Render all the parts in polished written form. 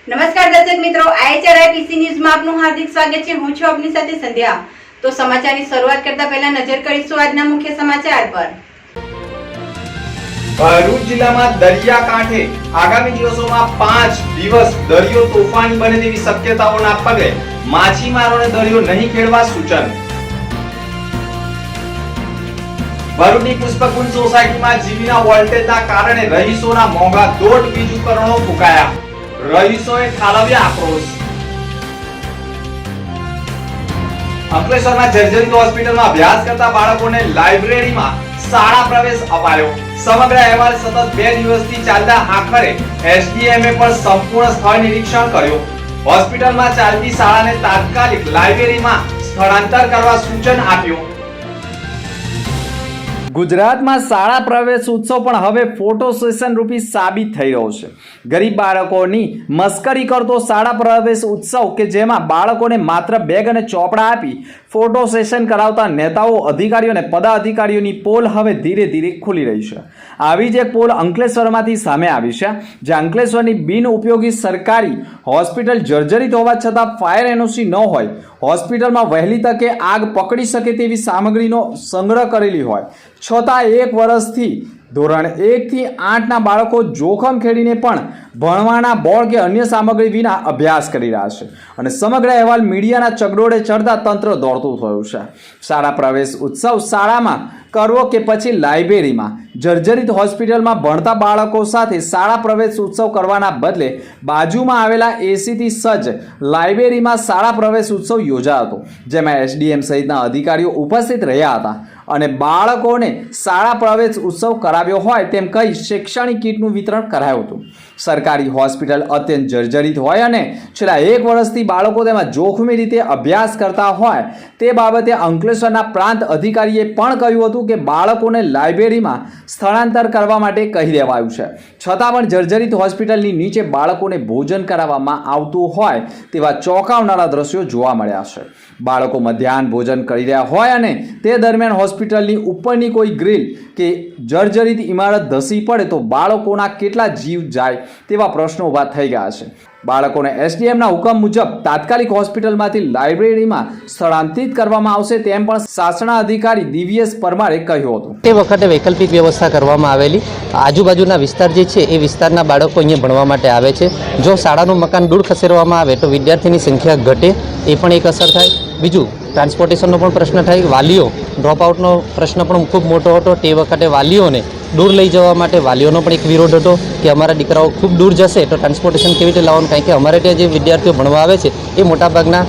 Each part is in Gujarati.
નમસ્કાર દર્શક મિત્રો, આઈએચઆરઆઈ પીસી ન્યૂઝમાં આપનું હાર્દિક સ્વાગત છે। હું છું આપની સાથે સંધ્યા। તો સમાચારની શરૂઆત કરતા પહેલા નજર કરીશું આજના મુખ્ય સમાચાર પર। ભરૂચ જિલ્લામાં દરિયાકાંઠે આગામી દિવસોમાં 5 દિવસ દરિયો તોફાની બને તેવી શક્યતાઓના પગલે માછીમારોને દરિયો નહીં ખેડવા સૂચન। ભરૂચની પુષ્પકુંજ સોસાયટીમાં જીવીના વોલ્ટેજના કારણે રહીશોના મોંઘા દોઢ વીજ ઉપકરણો ફૂંકાયા। રહીશોએ ઠાલવ્યા આક્રોશ। અંકલેશ્વરમાં જર્જરિત હોસ્પિટલમાં અભ્યાસ કરતા બાળકોને લાઇબ્રેરીમાં શાળા પ્રવેશ અપાયો। સમગ્ર અહેવાલ સતત 2 દિવસથી ચાલતા આખરે એસડીએમએ પર સંપૂર્ણ સ્થળ નિરીક્ષણ કર્યું। હોસ્પિટલમાં ચાલતી શાળાને તાત્કાલિક લાઇબ્રેરીમાં સ્થળાંતર કરવા સૂચન આપ્યું। ગુજરાતમાં શાળા પ્રવેશ ઉત્સવ પણ હવે ફોટો સેશન રૂપી સાબિત થઈ રહ્યો છે। ગરીબ બાળકોની મસ્કરી કરતો શાળા પ્રવેશ ઉત્સવ કે જેમાં બાળકોને માત્ર બેગ અને ચોપડા આપી ફોટો સેશન કરાવતા નેતાઓ, અધિકારીઓ અને પદાધિકારીઓની પોલ હવે ધીરે ધીરે ખુલી રહી છે। આવી જ એક પોલ અંકલેશ્વરમાંથી સામે આવી છે, જ્યાં અંકલેશ્વરની બિન ઉપયોગી સરકારી હોસ્પિટલ જર્જરિત હોવા છતાં ફાયર એનઓસી ન હોય, હોસ્પિટલમાં વહેલી તકે આગ પકડી શકે તેવી સામગ્રીનો સંગ્રહ કરેલી હોય છતાં 1 વર્ષથી ધોરણ 1 થી 8ના બાળકો જોખમ ખેડીને પણ ભણવાના બોર્ડ કે અન્ય સામગ્રી વિના અભ્યાસ કરી રહ્યા છે અને સમગ્ર અહેવાલ મીડિયાના ચગડોળે ચડતા તંત્ર દોડતું થયું છે। શાળા પ્રવેશ ઉત્સવ શાળામાં કરવો કે પછી લાઇબ્રેરીમાં? જર્જરિત હોસ્પિટલમાં ભણતા બાળકો સાથે શાળા પ્રવેશ ઉત્સવ કરવાના બદલે બાજુમાં આવેલા એસીથી સજ્જ લાઇબ્રેરીમાં શાળા પ્રવેશ ઉત્સવ યોજાયો હતો, જેમાં એસડીએમ સહિતના અધિકારીઓ ઉપસ્થિત રહ્યા હતા અને બાળકોને શાળા પ્રવેશ ઉત્સવ કરાવ્યો હોય તેમ કહી શૈક્ષણિક કીટનું વિતરણ કરાયું હતું। સરકારી હોસ્પિટલ અત્યંત જર્જરિત હોય અને છેલ્લા 1 વર્ષથી બાળકો તેમાં જોખમી રીતે અભ્યાસ કરતા હોય તે બાબતે અંકલેશ્વરના પ્રાંત અધિકારીએ પણ કહ્યું હતું કે બાળકોને લાઇબ્રેરીમાં સ્થળાંતર કરવા માટે કહી દેવાયું છે, છતાં પણ જર્જરિત હોસ્પિટલની નીચે બાળકોને ભોજન કરાવવામાં આવતું હોય તેવા ચોંકાવનારા દ્રશ્યો જોવા મળ્યા છે। બાળકો મધ્યાહન ભોજન કરી રહ્યા હોય અને તે દરમિયાન હોસ્પિટલની ઉપરની કોઈ ગ્રીલ કે જર્જરિત ઇમારત ધસી પડે તો બાળકોના કેટલા જીવ જાય તેવા પ્રશ્નો ઊભા થઈ ગયા છે। બાળકોને એસડીએમના હુકમ મુજબ તાત્કાલિક હોસ્પિટલમાંથી લાઇબ્રેરીમાં સ્થળાંતરિત કરવામાં આવશે તેમ પણ શાસના અધિકારી દિવ્યેશ પરમારે કહ્યું હતું। તે વખતે વૈકલ્પિક વ્યવસ્થા કરવામાં આવેલી। આજુબાજુના વિસ્તાર જે છે એ વિસ્તારના બાળકો અહીંયા ભણવા માટે આવે છે। જો શાળાનું મકાન દૂર ખસેડવામાં આવે તો વિદ્યાર્થીની સંખ્યા ઘટે, એ પણ એક અસર થાય। બીજું, ટ્રાન્સપોર્ટેશનનો પણ પ્રશ્ન થાય। વાલીઓ ડ્રોપઆઉટનો પ્રશ્ન પણ ખૂબ મોટો હતો। તે વખતે વાલીઓને દૂર લઈ જવા માટે વાલીઓનો પણ એક વિરોધ હતો કે અમારા દીકરાઓ ખૂબ દૂર જશે તો ટ્રાન્સપોર્ટેશન કેવી રીતે લાવવાનું, કારણ કે અમારે ત્યાં જે વિદ્યાર્થીઓ ભણવા આવે છે એ મોટાભાગના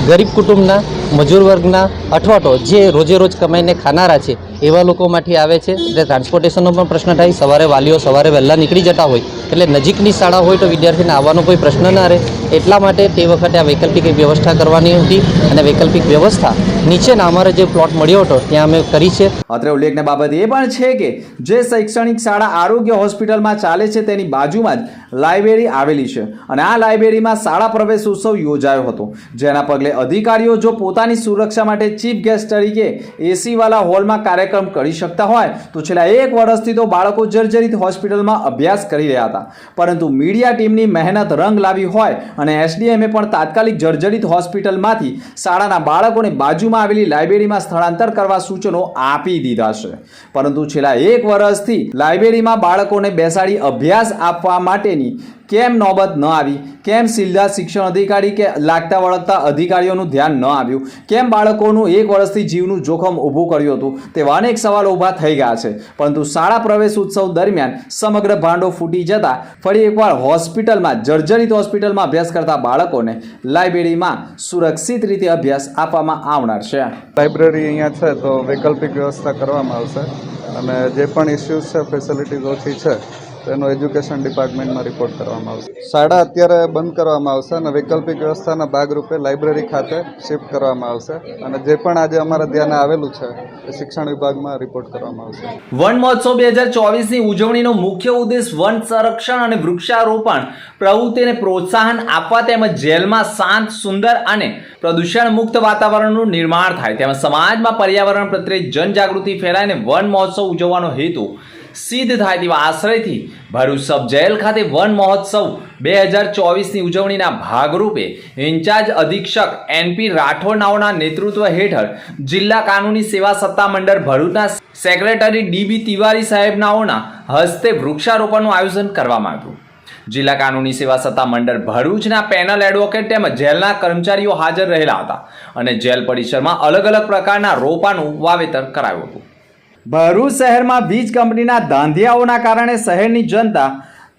ગરીબ કુટુંબના, મજૂર વર્ગના અથવા તો જે રોજે રોજ કમાઈને ખાનારા છે એવા લોકોમાંથી આવે છે, એટલે ટ્રાન્સપોર્ટેશનનો પણ પ્રશ્ન થાય। સવારે વાલીઓ સવારે વહેલા નીકળી જતા હોય એટલે નજીકની શાળા હોય તો વિદ્યાર્થીને આવવાનો કોઈ પ્રશ્ન ના રહે, એટલા માટે તે વખતે આ વૈકલ્પિક વ્યવસ્થા કરવાની હતી અને વૈકલ્પિક વ્યવસ્થા નીચેના અમારે જે પ્લોટ મળ્યો હતો ત્યાં અમે કરી છે। અત્રે ઉલ્લેખની બાબત એ પણ છે કે જે શૈક્ષણિક શાળા આરોગ્ય હોસ્પિટલમાં ચાલે છે તેની બાજુમાં જ લાઇબ્રેરી આવેલી છે અને આ લાઇબ્રેરીમાં શાળા પ્રવેશ ઉત્સવ યોજાયો હતો, જેના પગલે અધિકારીઓ જો પોતાની સુરક્ષા માટે ચીફ ગેસ્ટ તરીકે એસીવાળા હોલમાં કાર્યક્રમ કરી શકતા હોય તો છેલ્લા 1 વર્ષથી તો બાળકો જર્જરિત હોસ્પિટલમાં અભ્યાસ કરી રહ્યા હતા, પરંતુ મીડિયા ટીમની મહેનત રંગ લાવી હોય અને એસડીએમએ પણ તાત્કાલિક જર્જરિત હોસ્પિટલમાંથી શાળાના બાળકોને બાજુમાં આવેલી લાઇબ્રેરીમાં સ્થળાંતર કરવા સૂચનો આપી દીધા છે, પરંતુ છેલ્લા 1 વર્ષથી લાઇબ્રેરીમાં બાળકોને બેસાડી અભ્યાસ આપવા માટેની કેમ નોબત ન આવી? કેમ સીધા શિક્ષણ અધિકારી કે લાગતા વળગતા અધિકારીઓનું ધ્યાન ન આવ્યું? કેમ બાળકોનું 1 વર્ષથી જીવનું જોખમ ઊભું કર્યું હતું? તેવા અનેક સવાલો ઊભા થઈ ગયા છે, પરંતુ શાળા પ્રવેશ ઉત્સવ દરમિયાન સમગ્ર ભાંડો ફૂટી જતા ફરી એકવાર હોસ્પિટલમાં જર્જરિત હોસ્પિટલમાં અભ્યાસ કરતા બાળકોને લાઇબ્રેરીમાં સુરક્ષિત રીતે અભ્યાસ આપવામાં આવનાર છે। લાઇબ્રેરી અહીંયા છે તો વૈકલ્પિક વ્યવસ્થા કરવામાં આવશે અને જે પણ ઇસ્યુઝ છે, ફેસિલિટીઝ ઓછી છે તેનો એજ્યુકેશન ડિપાર્ટમેન્ટમાં રિપોર્ટ કરવામાં આવશે। શાળા અત્યારે બંધ કરવામાં આવશે અને વૈકલ્પિક વ્યવસ્થાના ભાગરૂપે લાઇબ્રેરી ખાતે શિફ્ટ કરવામાં આવશે અને જે પણ આજે અમારા ધ્યાને આવેલું છે એ શિક્ષણ વિભાગમાં રિપોર્ટ કરવામાં આવશે। વન મહોત્સવ 2024ની ઉજવણીનો મુખ્ય ઉદ્દેશ વન સંરક્ષણ અને વૃક્ષારોપણ પ્રવૃત્તિને પ્રોત્સાહન આપવા તેમજ જેલમાં શાંત, સુંદર અને પ્રદૂષણ મુક્ત વાતાવરણનું નિર્માણ થાય તેમજ સમાજમાં પર્યાવરણ પ્રત્યે જનજાગૃતિ ફેલાય અને વન મહોત્સવ ઉજવવાનો હેતુ સિદ્ધ થાય તેવા આશ્રયથી ભરૂચ સબ જેલ ખાતે વન મહોત્સવ 2024ની ઉજવણીના ભાગરૂપે ઇન્ચાર્જ અધિક્ષક NP રાઠોડનાઓના નેતૃત્વ હેઠળ જિલ્લા કાનૂની સેવા સત્તા મંડળ ભરૂચના સેક્રેટરી DB તિવારી સાહેબનાઓના હસ્તે વૃક્ષારોપણનું આયોજન કરવામાં આવ્યું. જિલ્લા કાનૂની સેવા સત્તા મંડળ ભરૂચના પેનલ એડવોકેટ તેમજ જેલના કર્મચારીઓ હાજર રહેલા હતા અને જેલ પરિસરમાં અલગ અલગ પ્રકારના રોપાનું વાવેતર કરાયું હતું. ભરૂચ શહેરમાં વીજ કંપનીના ધાંધિયાઓના કારણે શહેરની જનતા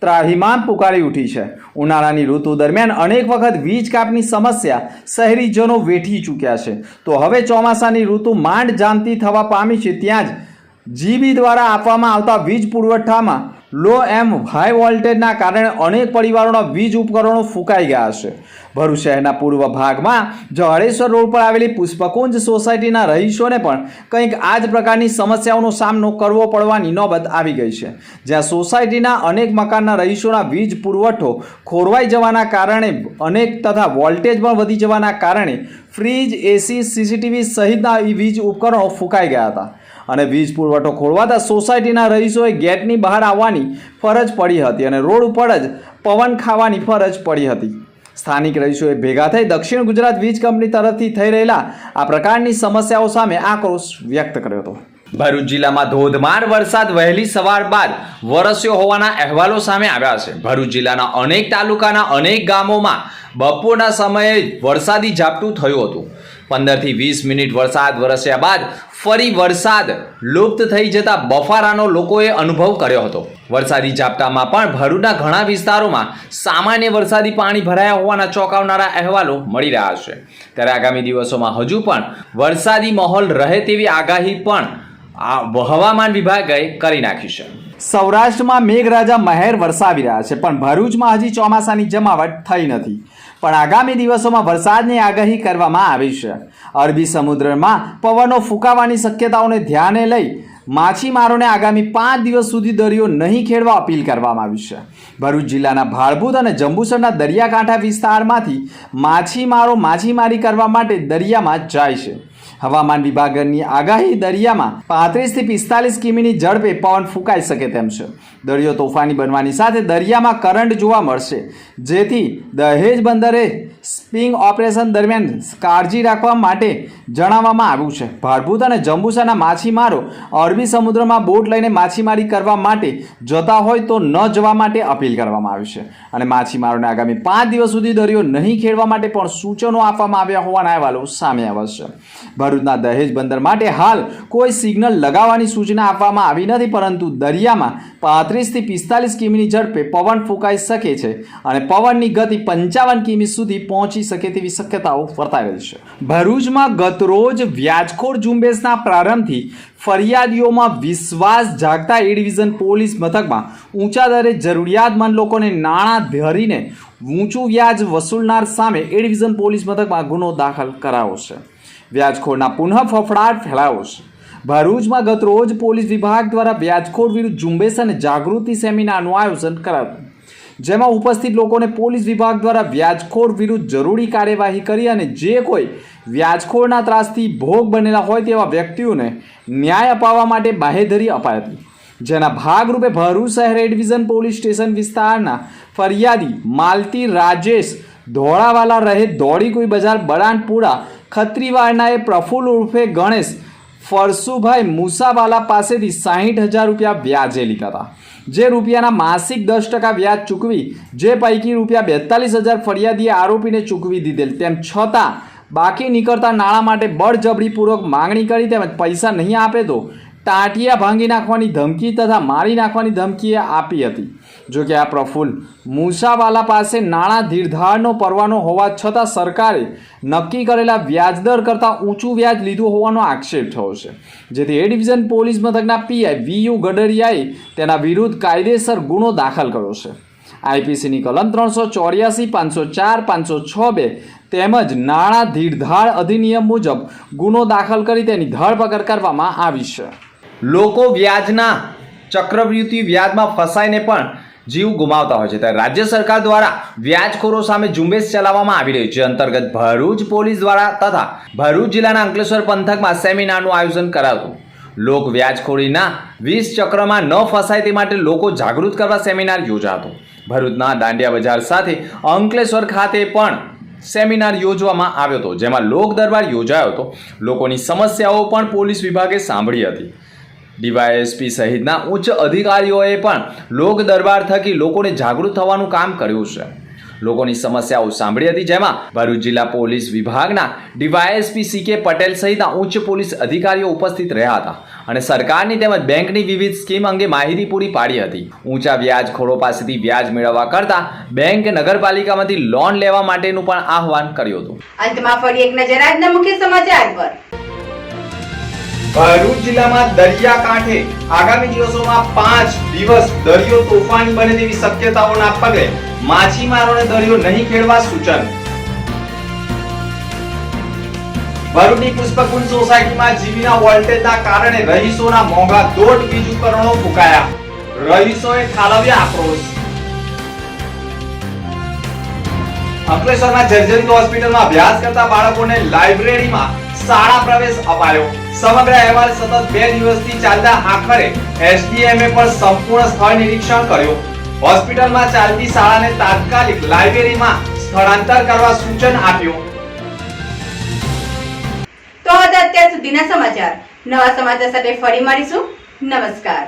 ત્રાહિમામ પુકારી ઉઠી છે. ઉનાળાની ઋતુ દરમિયાન અનેક વખત વીજ કાપની સમસ્યા શહેરીજનો વેઠી ચૂક્યા છે, તો હવે ચોમાસાની ઋતુ માંડ જામતી થવા પામી છે. ત્યાં જ GB દ્વારા આપવામાં આવતા વીજ પુરવઠામાં લો એમ હાઈ વોલ્ટેજના કારણે અનેક પરિવારોના વીજ ઉપકરણો ફૂંકાઈ ગયા છે. ભરૂચ શહેરના પૂર્વ ભાગમાં જવાળેશ્વર રોડ પર આવેલી પુષ્પકુંજ સોસાયટીના રહીશોને પણ કંઈક આ જ પ્રકારની સમસ્યાઓનો સામનો કરવો પડવાની નોબત આવી ગઈ છે, જ્યાં સોસાયટીના અનેક મકાનના રહીશોના વીજ પુરવઠો ખોરવાઈ જવાના કારણે અનેક તથા વોલ્ટેજ પણ વધી જવાના કારણે ફ્રીજ, AC, CCTV સહિતના વીજ ઉપકરણો ફૂંકાઈ ગયા હતા અને વીજ પુરવઠો ખોરવાતા સોસાયટીના રહીશોએ ગેટની બહાર આવવાની ફરજ પડી હતી અને રોડ ઉપર જ પવન ખાવાની ફરજ પડી હતી. સ્થાનિક રહીશોએ ભેગા થઈ દક્ષિણ ગુજરાત વીજ કંપની તરફથી થઈ રહેલા આ પ્રકારની સમસ્યાઓ સામે આક્રોશ વ્યક્ત કર્યો હતો. ભરૂચ જિલ્લામાં ધોધમાર વરસાદ વહેલી સવાર બાદ વરસ્યો હોવાના અહેવાલો સામે આવ્યા છે. ભરૂચ જિલ્લાના અનેક તાલુકાના અનેક ગામોમાં બપોરના સમયે વરસાદી ઝાપટું થયું હતું. 15 થી 20 મિનિટ વરસાદ વરસ્યા બાદ ફરી વરસાદ લુપ્ત થઈ જતા બફારાનો લોકોએ અનુભવ કર્યો હતો. વરસાદી ઝાપટામાં પણ ભરૂચના ઘણા વિસ્તારોમાં સામાન્ય વરસાદી પાણી ભરાયા હોવાના ચોંકાવનારા અહેવાલો મળી રહ્યા છે. ત્યારે આગામી દિવસોમાં હજુ પણ વરસાદી માહોલ રહે તેવી આગાહી પણ હવામાન વિભાગે કરી નાખી છે. સૌરાષ્ટ્રમાં મેઘરાજા મહેર વરસાવી રહ્યા છે, પણ ભરૂચમાં હજી ચોમાસાની જમાવટ થઈ નથી. પણ આગામી દિવસોમાં વરસાદની આગાહી કરવામાં આવી છે. અરબી સમુદ્રમાં પવનો ફૂંકાવાની શક્યતાઓને ધ્યાને લઈ માછીમારોને આગામી 5 દિવસ સુધી દરિયો નહીં ખેડવા અપીલ કરવામાં આવી છે. ભરૂચ જિલ્લાના ભાડભૂત અને જંબુસરના દરિયાકાંઠા વિસ્તારમાંથી માછીમારો માછીમારી કરવા માટે દરિયામાં જાય છે. હવામાન વિભાગની આગાહી દરિયામાં 35 થી 45 કિમીની ઝડપે પવન ફૂંકાઈ શકે તેમ છે. દરિયો તોફાની બનવાની સાથે દરિયામાં કરંટ જોવા મળશે, જેથી દહેજ બંદરે સ્પિંગ ઓપરેશન દરમિયાન કાળજી રાખવા માટે જણાવવામાં આવ્યું છે. ભાડભૂત અને જંબુસરના માછીમારો અરબી સમુદ્રમાં બોટ લઈને માછીમારી કરવા માટે જતા હોય તો ન જવા માટે અપીલ કરવામાં આવી છે અને માછીમારોને આગામી 5 દિવસ સુધી દરિયો નહીં ખેડવા માટે પણ સૂચનો આપવામાં આવ્યા હોવાના અહેવાલો સામે આવ્યા છે. ભરૂચના દહેજ બંદર માટે હાલ કોઈ સિગ્નલ લગાવવાની સૂચના આપવામાં આવી નથી, પરંતુ દરિયામાં 35 થી 45 કિમીની ઝડપે પવન ફૂંકાઈ શકે છે અને પવનની ગતિ 55 કિમી સુધી પહોંચી શકે તેવી શક્યતાઓ વર્તાઈ રહી છે. ભરૂચમાં ગતરોજ વ્યાજખોર ઝુંબેશના પ્રારંભથી ફરિયાદીઓમાં વિશ્વાસ જાગતા એ ડિવિઝન પોલીસ મથકમાં ઊંચા દરે જરૂરિયાતમંદ લોકોને નાણાં ધરીને ઊંચું વ્યાજ વસૂલનાર સામે એ ડિવિઝન પોલીસ મથકમાં ગુનો દાખલ કરાયો છે. વ્યાજખોરના પુનઃ ફફડાટ ફેલાયો છે. ભરૂચમાં ગતરોજ પોલીસ વિભાગ દ્વારા વ્યાજખોર વિરુદ્ધ ઝુંબેશ અને જાગૃતિ સેમિનારનું આયોજન કરાયું, જેમાં ઉપસ્થિત લોકોને પોલીસ વિભાગ દ્વારા વ્યાજખોર વિરુદ્ધ જરૂરી કાર્યવાહી કરી અને જે કોઈ વ્યાજખોરના ત્રાસથી ભોગ બનેલા હોય તેવા વ્યક્તિઓને ન્યાય અપાવવા માટે બાહેધરી અપાઈ હતી. જેના ભાગરૂપે ભરૂચ શહેર એ ડિવિઝન પોલીસ સ્ટેશન વિસ્તારના ફરિયાદી માલતી રાજેશ ધોળાવાલા રહે દોડીકુઈ બજાર બળાનપુરા ખત્રીવાડનાએ પ્રફુલ્લ ઉર્ફે ગણેશ ફરસુભાઈ મુસાવાલા પાસેથી 60,000 રૂપિયા વ્યાજે લીધા હતા, જે રૂપિયાના માસિક 10% વ્યાજ ચૂકવી, જે પૈકી રૂપિયા 42,000 ફરિયાદીએ આરોપીને ચૂકવી દીધેલ. તેમ છતાં બાકી નીકળતા નાણાં માટે બળજબરીપૂર્વક માંગણી કરી તેમજ પૈસા નહીં આપે તો ટાંટિયા ભાંગી નાખવાની ધમકી તથા મારી નાખવાની ધમકી આપી હતી. જો કે આ પ્રફુલ્લ મુસાવાલા પાસે નાણાં ધીરધારનો પરવાનો હોવા છતાં સરકારે નક્કી કરેલા વ્યાજદર કરતાં ઊંચું વ્યાજ લીધું હોવાનો આક્ષેપ થયો છે, જેથી એ ડિવિઝન પોલીસ મથકના PI VU ગડરિયાએ તેના વિરુદ્ધ કાયદેસર ગુનો દાખલ કર્યો છે. IPCની કલમ 384, 504, 506 તેમજ નાણાં ધીરધાર અધિનિયમ મુજબ ગુનો દાખલ કરી તેની ધરપકડ કરવામાં આવી છે. લોકો વ્યાજના ચક્રવૃદ્ધિ વ્યાજમાં ફસાઈને પણ જીવ ગુમાવતા હોય છે, ત્યારે રાજ્ય સરકાર દ્વારા વ્યાજખોરો સામે ઝુંબેશ ચલાવવામાં આવી રહી છે. અંતર્ગત ભરૂચ પોલીસ દ્વારા તથા ભરૂચ જિલ્લાના અંકલેશ્વર પંથકમાં સેમિનારનું આયોજન કરાયું. લોક વ્યાજખોરીના 20 ચક્રમાં ન ફસાય તે માટે લોકો જાગૃત કરવા સેમિનાર યોજાતો. ભરૂચના દાંડિયા બજાર સાથે અંકલેશ્વર ખાતે પણ સેમિનાર યોજવામાં આવ્યો હતો, જેમાં લોક દરબાર યોજાયો હતો. લોકોની સમસ્યાઓ પણ પોલીસ વિભાગે સાંભળી હતી. ડીવાયએસપી સહિતના ઉચ્ચ અધિકારીઓએ પણ લોક દરબાર થકી લોકોને જાગૃત થવાનું કામ કર્યું છે. લોકોની સમસ્યાઓ સાંભળી હતી, જેમાં ભરૂચ જિલ્લા પોલીસ વિભાગના ડીવાયએસપી CK પટેલ સહિતના ઉચ્ચ પોલીસ અધિકારીઓ ઉપસ્થિત રહ્યા હતા અને સરકારની તેમજ બેંકની વિવિધ સ્કીમ અંગે માહિતી પૂરી પાડી હતી. ઊંચા વ્યાજખોરો પાસેથી વ્યાજ મેળવવા કરતા બેંક કામગીરીમાંથી લોન લેવા માટેનું પણ આહવાન કર્યું હતું. અંતમાં ફરી એક નજર આજના મુખ્ય સમાચાર પર. ભરૂચ જિલ્લામાં દરિયાકાંઠે આગામી દિવસોમાં 5 દિવસ દરિયો તોફાની બને તેવી શક્યતાઓના પગલે માછીમારોને દરિયો નહીં ખેડવા સૂચન. ભરૂચની પુષ્પકુંજ સોસાયટીમાં જીવીના વોલ્ટેજના કારણે રહીશોના મોંઘા દોઢ વીજ ઉપકરણો ફૂંકાયા. રહીશોએ ઠાલવ્યા આક્રોશ. અંકલેશ્વરમાં જર્જરિત હોસ્પિટલમાં અભ્યાસ કરતા બાળકોને લાઇબ્રેરીમાં શાળા પ્રવેશ અપાયો. સમગ્ર અહેવાલ સતત 2 દિવસથી ચાલતા આખરે SDMએ પણ સંપૂર્ણ સ્થળ નિરીક્ષણ કર્યું. હોસ્પિટલમાં ચાલતી શાળાને તાત્કાલિક લાઇબ્રેરીમાં સ્થળાંતર કરવા સૂચન આપ્યું. તો હતા અત્યાર સુધીના સમાચાર. નવા સમાચાર સાથે ફરી મળીશું. નમસ્કાર.